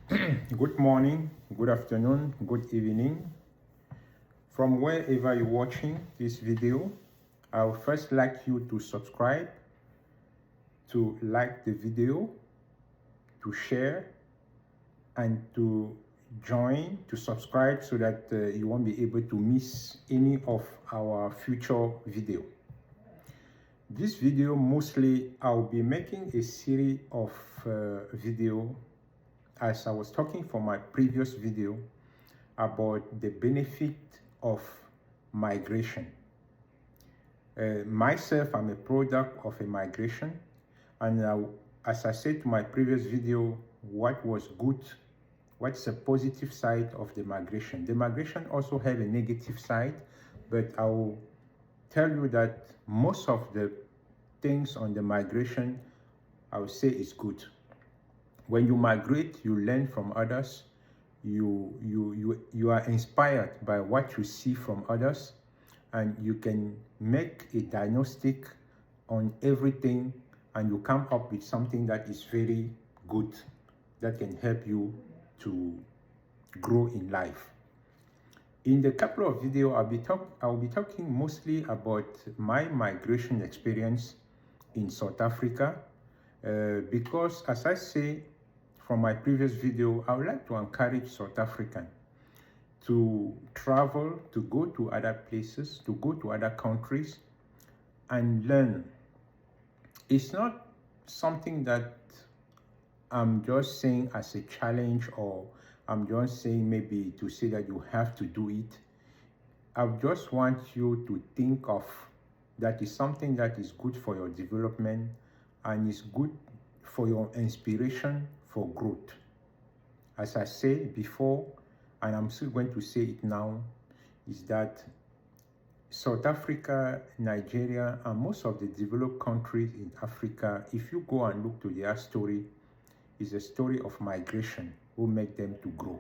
Good morning, good afternoon, good evening. From wherever you're watching this video, I would first like you to subscribe, to like the video, to share, and to join, to subscribe so that you won't be able to miss any of our future video. This video, mostly I'll be making a series of video as I was talking for my previous video about the benefit of migration. Myself, I'm a product of a migration, and as I said to my previous video, what was good, what's the positive side of the migration? The migration also have a negative side, but I will tell you that most of the things on the migration, I would say is good. When you migrate, you learn from others. You are inspired by what you see from others, and you can make a diagnostic on everything, and you come up with something that is very good, that can help you to grow in life. In the couple of videos, I'll be talking mostly about my migration experience in South Africa, because as I say from my previous video, I would like to encourage South Africans to travel, to go to other places, to go to other countries and learn. It's not something that I'm just saying as a challenge, or I'm just saying maybe to say that you have to do it. I just want you to think of that is something that is good for your development and is good for your inspiration for growth. As I said before, and I'm still going to say it now, is that South Africa, Nigeria, and most of the developed countries in Africa, if you go and look to their story, is a story of migration who make them to grow.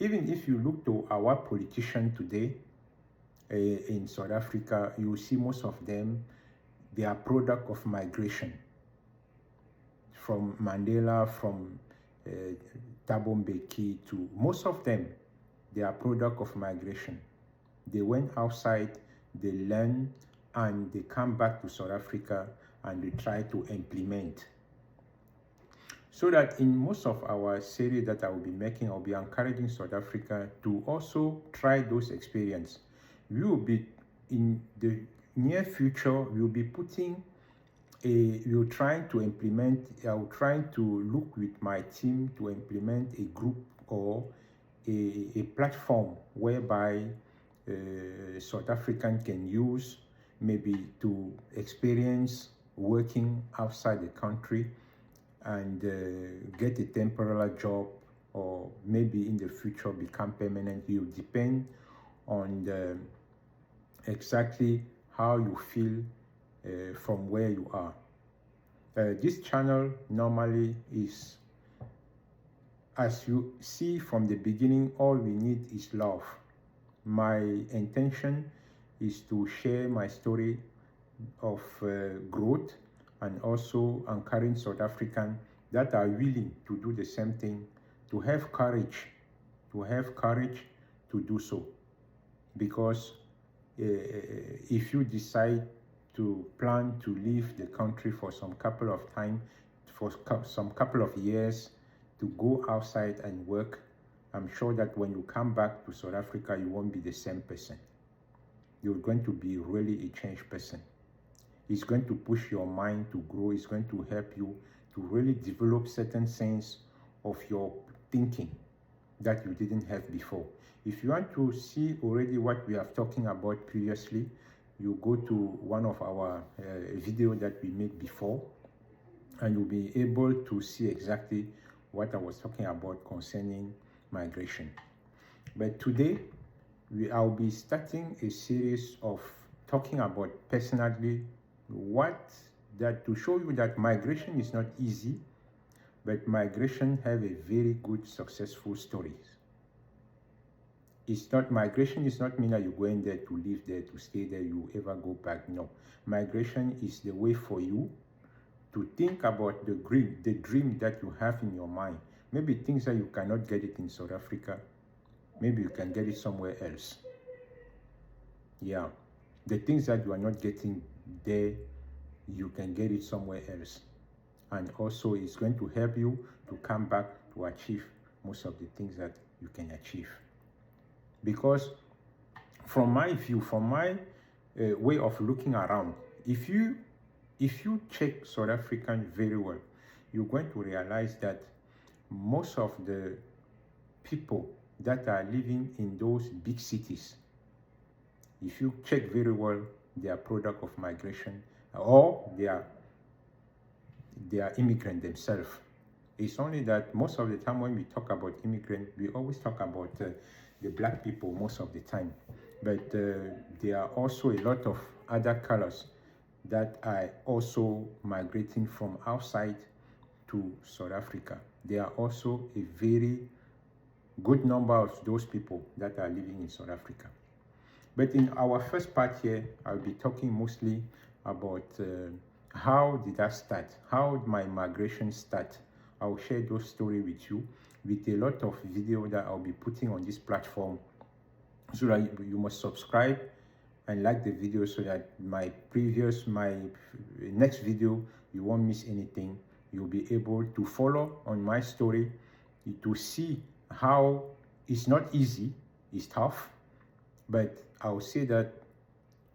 Even if you look to our politicians today in South Africa, you will see most of them, they are product of migration. From Mandela, from Thabo Mbeki, to most of them, they are product of migration. They went outside, they learned, and they come back to South Africa and they try to implement. So that in most of our series that I will be making, I'll be encouraging South Africa to also try those experiences. We will be, in the near future, we will be putting we're trying to implement, I'm trying to look with my team to implement a group or a platform whereby South African can use maybe to experience working outside the country and get a temporary job, or maybe in the future become permanent. You depend on exactly how you feel from where you are. This channel normally is, as you see from the beginning, all we need is love. My intention is to share my story of growth and also encourage South Africans that are willing to do the same thing, to have courage to do so. Because if you decide to plan to leave the country for some couple of time, for some couple of years, to go outside and work, I'm sure that when you come back to South Africa, you won't be the same person. You're going to be really a changed person. It's going to push your mind to grow. It's going to help you to really develop certain sense of your thinking that you didn't have before. If you want to see already what we have talking about previously, you go to one of our video that we made before, and you'll be able to see exactly what I was talking about concerning migration. But today, I'll be starting a series of talking about personally to show you that migration is not easy, but migration have a very good successful stories. Migration is not mean that you're going there to live there, to stay there, you ever go back. No. Migration is the way for you to think about the dream that you have in your mind, Maybe things that you cannot get it in South Africa, maybe you can get it somewhere else. Yeah, the things that you are not getting there, you can get it somewhere else. And also it's going to help you to come back to achieve most of the things that you can achieve. Because from my view, from my way of looking around, if you check South African very well, you're going to realize that most of the people that are living in those big cities, if you check very well, they are product of migration, or they are immigrant themselves. It's only that most of the time when we talk about immigrant, we always talk about the black people most of the time. But there are also a lot of other colors that are also migrating from outside to South Africa. There are also a very good number of those people that are living in South Africa. But in our first part here, I'll be talking mostly about how did that start? How did my migration start? I'll share those stories with you with a lot of video that I'll be putting on this platform. So that you must subscribe and like the video so that my next video, you won't miss anything. You'll be able to follow on my story to see how it's not easy, it's tough, but I'll say that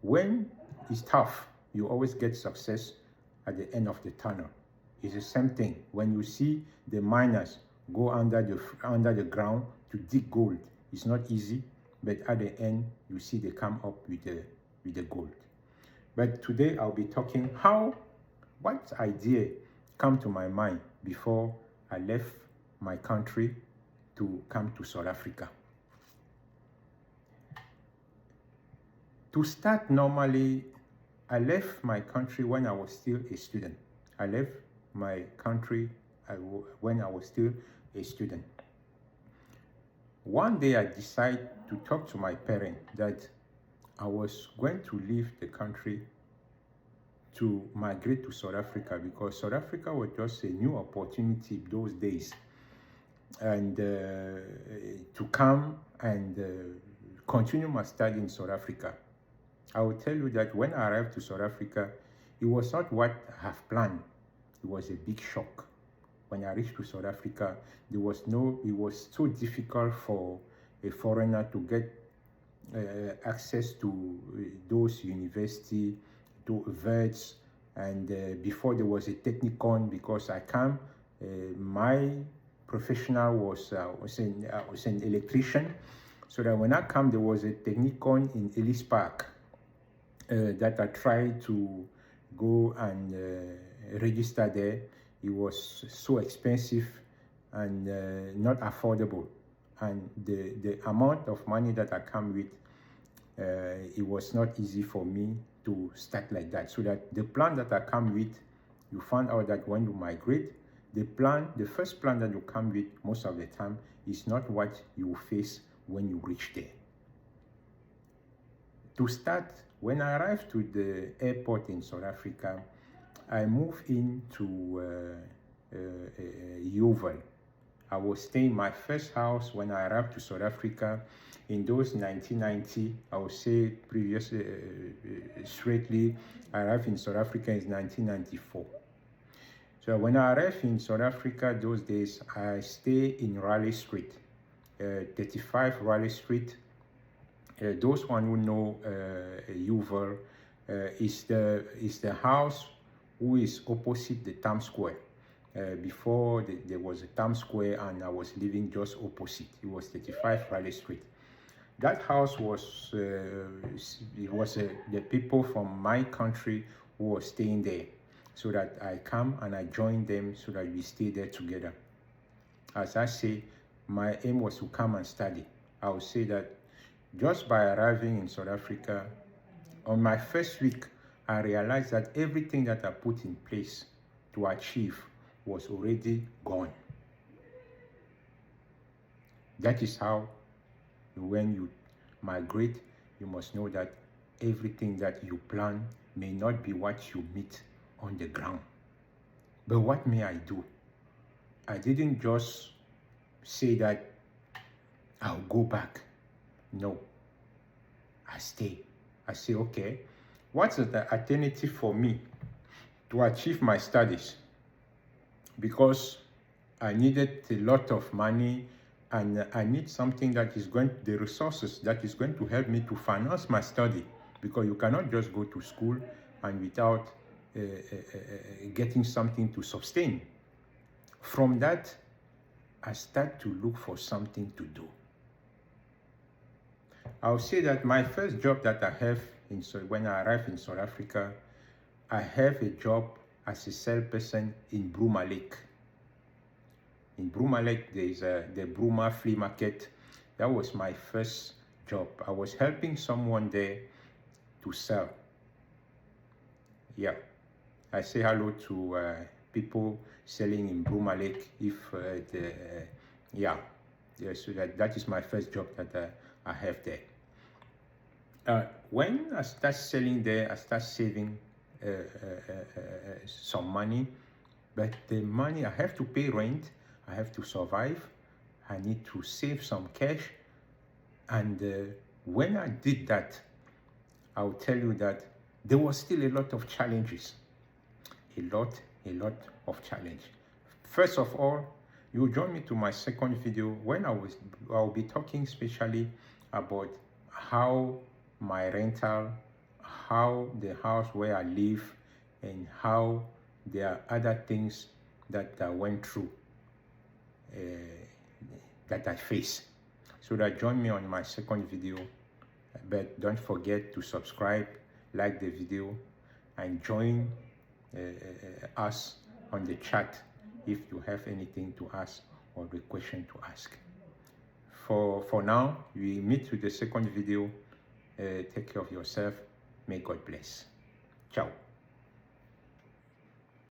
when it's tough, you always get success at the end of the tunnel. It's the same thing when you see the miners go under the ground to dig gold. It's not easy, but at the end you see they come up with the gold. But today I'll be talking what idea come to my mind before I left my country to come to South Africa. To start, normally, I left my country when I was still a student. I left my country when I was still a student. One day I decided to talk to my parents that I was going to leave the country to migrate to South Africa, because South Africa was just a new opportunity those days, and to come and continue my study in South Africa. I will tell you that when I arrived to South Africa, it was not what I have planned. It was a big shock. When I reached to South Africa, it was so difficult for a foreigner to get access to those universities, to VETs, and before there was a technicon, because I come, my professional was an electrician, so that when I come, there was a technicon in Ellis Park that I tried to go and register there. It was so expensive and not affordable, and the amount of money that I come with, it was not easy for me to start like that. So that the plan that I come with, you find out that when you migrate, the first plan that you come with most of the time is not what you will face when you reach there. To start, when I arrived to the airport in South Africa, I moved into Yeovil. I was staying in my first house when I arrived to South Africa in those 1990. I would say previously, straightly, I arrived in South Africa in 1994. So when I arrived in South Africa those days, I stayed in Raleigh Street, 35 Raleigh Street. Those one who know Yeovil, is the house who is opposite the Times Square. Before there was a Times Square, and I was living just opposite. It was 35 Raleigh Street. That house was the people from my country who were staying there, so that I come and I joined them so that we stay there together. As I say, my aim was to come and study. I would say that just by arriving in South Africa, on my first week, I realized that everything that I put in place to achieve was already gone. That is how, when you migrate, you must know that everything that you plan may not be what you meet on the ground. But what may I do? I didn't just say that I'll go back. No, I stay. I say, okay, what's the alternative for me to achieve my studies? Because I needed a lot of money, and I need something that is the resources that is going to help me to finance my study, because you cannot just go to school and without getting something to sustain. From that, I start to look for something to do. I'll say that my first job that I have when I arrived in South Africa, I have a job as a salesperson in Bruma Lake. In Bruma Lake, there is the Bruma flea market. That was my first job. I was helping someone there to sell. Yeah, I say hello to people selling in Bruma Lake. So that is my first job that I have there. When I start selling there, I start saving some money, but the money, I have to pay rent, I have to survive, I need to save some cash. And when I did that, I'll tell you that there was still a lot of challenges. A lot of challenge. First of all, you join me to my second video when I'll be talking specially about how my rental, how the house where I live, and how there are other things that I went through, that I face. So that join me on my second video, but don't forget to subscribe, like the video, and join us on the chat if you have anything to ask or the question to ask. For now, we meet with the second video. Take care of yourself. May God bless. Ciao.